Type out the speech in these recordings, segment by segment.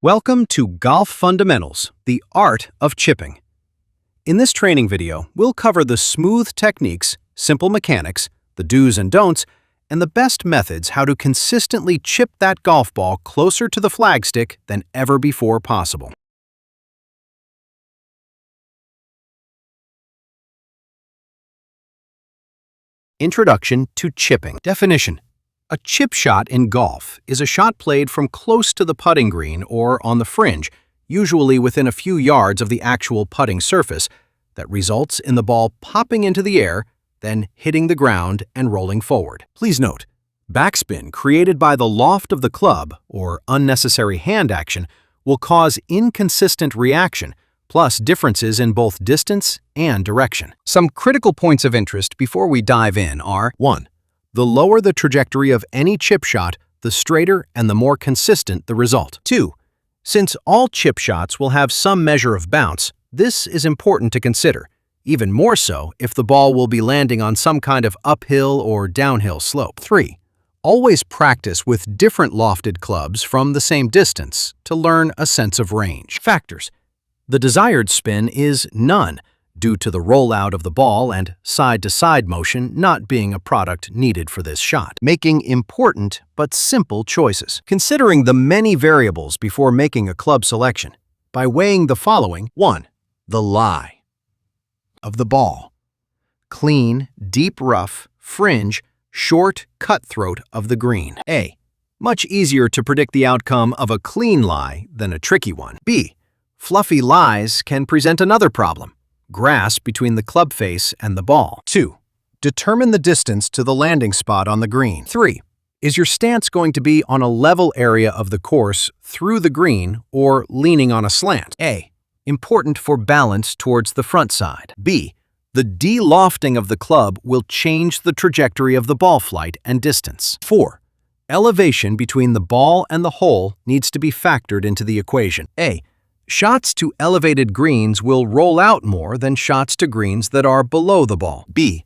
Welcome to Golf Fundamentals, the art of chipping. In this training video, we'll cover the smooth techniques, simple mechanics, the do's and don'ts, and the best methods how to consistently chip that golf ball closer to the flagstick than ever before possible. Introduction to chipping. Definition. A chip shot in golf is a shot played from close to the putting green or on the fringe, usually within a few yards of the actual putting surface, that results in the ball popping into the air, then hitting the ground and rolling forward. Please note, backspin created by the loft of the club or unnecessary hand action will cause inconsistent reaction, plus differences in both distance and direction. Some critical points of interest before we dive in are 1. The lower the trajectory of any chip shot, the straighter and the more consistent the result. 2. Since all chip shots will have some measure of bounce, this is important to consider, even more so if the ball will be landing on some kind of uphill or downhill slope. 3. Always practice with different lofted clubs from the same distance to learn a sense of range. Factors. The desired spin is none, due to the rollout of the ball and side-to-side motion not being a product needed for this shot. Making important but simple choices. Considering the many variables before making a club selection, by weighing the following. 1. The lie of the ball. Clean, deep rough, fringe, short cutthroat of the green. A. Much easier to predict the outcome of a clean lie than a tricky one. B. Fluffy lies can present another problem. Grass between the club face and the ball. 2. Determine the distance to the landing spot on the green. 3. Is your stance going to be on a level area of the course through the green or leaning on a slant? A. Important for balance towards the front side. B. The de-lofting of the club will change the trajectory of the ball flight and distance. 4. Elevation between the ball and the hole needs to be factored into the equation. A. Shots to elevated greens will roll out more than shots to greens that are below the ball. B.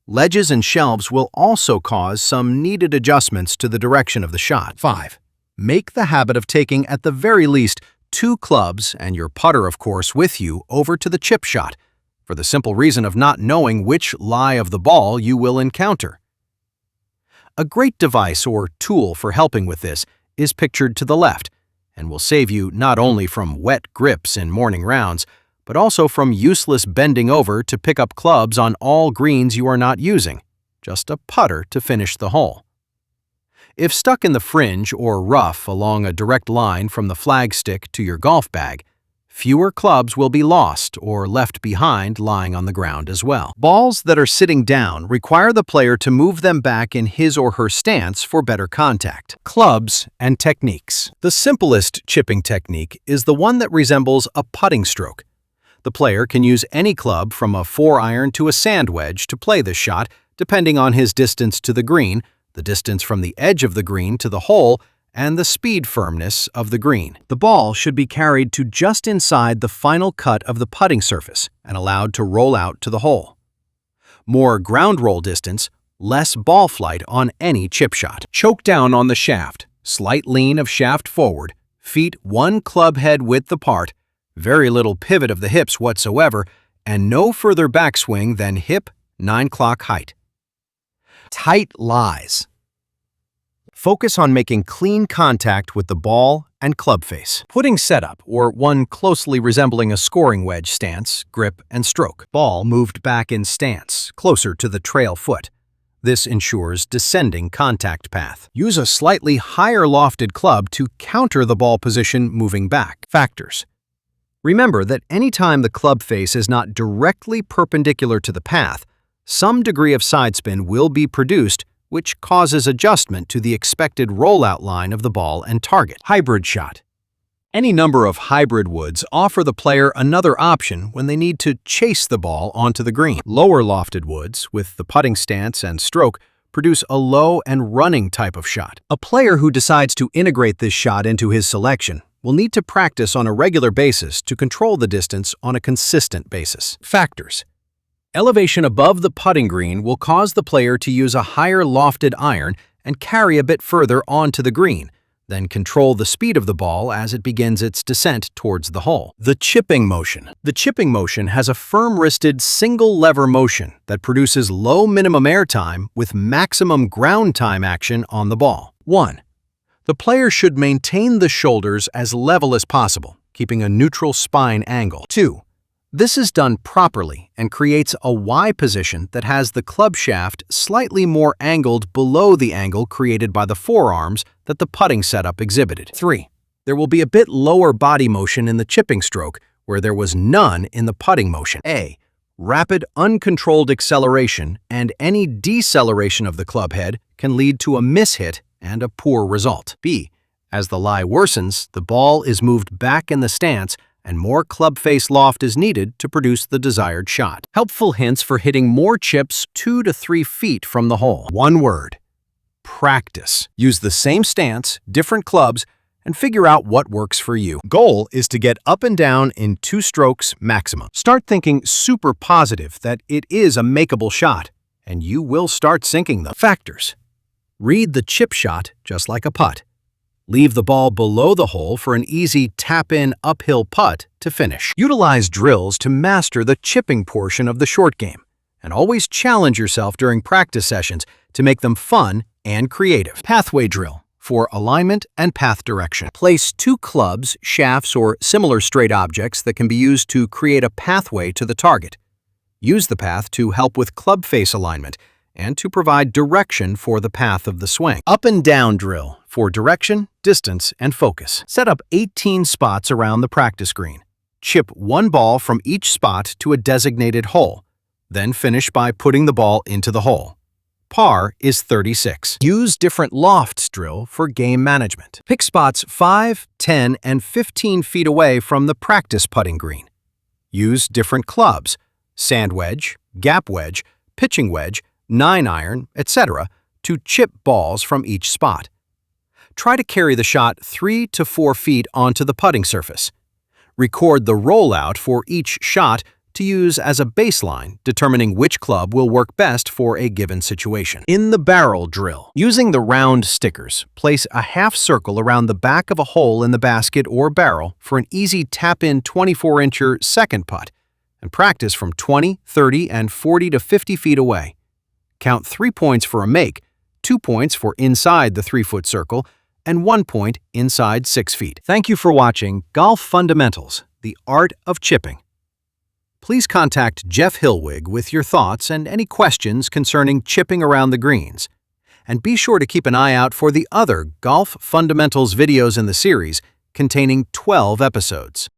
Ledges and shelves will also cause some needed adjustments to the direction of the shot. 5. Make the habit of taking at the very least 2 clubs and your putter, of course, with you over to the chip shot, for the simple reason of not knowing which lie of the ball you will encounter. A great device or tool for helping with this is pictured to the left, and will save you not only from wet grips in morning rounds, but also from useless bending over to pick up clubs on all greens you are not using, just a putter to finish the hole. If stuck in the fringe or rough along a direct line from the flagstick to your golf bag, fewer clubs will be lost or left behind lying on the ground as well. Balls that are sitting down require the player to move them back in his or her stance for better contact. Clubs and techniques. The simplest chipping technique is the one that resembles a putting stroke. The player can use any club from a 4-iron to a sand wedge to play this shot, depending on his distance to the green, the distance from the edge of the green to the hole, and the speed firmness of the green. The ball should be carried to just inside the final cut of the putting surface and allowed to roll out to the hole. More ground roll distance, less ball flight on any chip shot. Choke down on the shaft, slight lean of shaft forward, feet 1 club head width apart, very little pivot of the hips whatsoever, and no further backswing than hip 9 o'clock height. Tight lies. Focus on making clean contact with the ball and club face. Putting setup, or one closely resembling a scoring wedge stance, grip, and stroke. Ball moved back in stance, closer to the trail foot. This ensures descending contact path. Use a slightly higher lofted club to counter the ball position moving back. Factors. Remember that anytime the club face is not directly perpendicular to the path, some degree of side spin will be produced, which causes adjustment to the expected rollout line of the ball and target. Hybrid shot. Any number of hybrid woods offer the player another option when they need to chase the ball onto the green. Lower lofted woods, with the putting stance and stroke, produce a low and running type of shot. A player who decides to integrate this shot into his selection will need to practice on a regular basis to control the distance on a consistent basis. Factors. Elevation above the putting green will cause the player to use a higher lofted iron and carry a bit further onto the green, Then control the speed of the ball as it begins its descent towards the hole. The chipping motion. The chipping motion has a firm-wristed single-lever motion that produces low minimum air time with maximum ground time action on the ball. 1. The player should maintain the shoulders as level as possible, keeping a neutral spine angle. 2. This is done properly and creates a Y position that has the club shaft slightly more angled below the angle created by the forearms that the putting setup exhibited. 3. There will be a bit lower body motion in the chipping stroke where there was none in the putting motion. A. Rapid, uncontrolled acceleration and any deceleration of the club head can lead to a mishit and a poor result. B. As the lie worsens, the ball is moved back in the stance and more club face loft is needed to produce the desired shot. Helpful hints for hitting more chips 2 to 3 feet from the hole. One word: practice. Use the same stance, different clubs, and figure out what works for you. Goal is to get up and down in 2 strokes maximum. Start thinking super positive that it is a makeable shot, and you will start sinking them. Factors: read the chip shot just like a putt. Leave the ball below the hole for an easy tap-in uphill putt to finish. Utilize drills to master the chipping portion of the short game, and always challenge yourself during practice sessions to make them fun and creative. Pathway drill for alignment and path direction. Place 2 clubs, shafts, or similar straight objects that can be used to create a pathway to the target. Use the path to help with club face alignment and to provide direction for the path of the swing. Up and down drill for direction, distance, and focus. Set up 18 spots around the practice green. Chip 1 ball from each spot to a designated hole, then finish by putting the ball into the hole. Par is 36. Use different lofts drill for game management. Pick spots 5, 10, and 15 feet away from the practice putting green. Use different clubs, sand wedge, gap wedge, pitching wedge, 9-iron, etc., to chip balls from each spot. Try to carry the shot 3 to 4 feet onto the putting surface. Record the rollout for each shot to use as a baseline, determining which club will work best for a given situation. In the barrel drill, using the round stickers, place a half circle around the back of a hole in the basket or barrel for an easy tap-in 24-incher second putt, and practice from 20, 30, and 40 to 50 feet away. Count 3 points for a make, 2 points for inside the 3-foot circle, and 1 point inside 6 feet. Thank you for watching Golf Fundamentals, the Art of Chipping. Please contact Jeff Hilwig with your thoughts and any questions concerning chipping around the greens. And be sure to keep an eye out for the other Golf Fundamentals videos in the series, containing 12 episodes.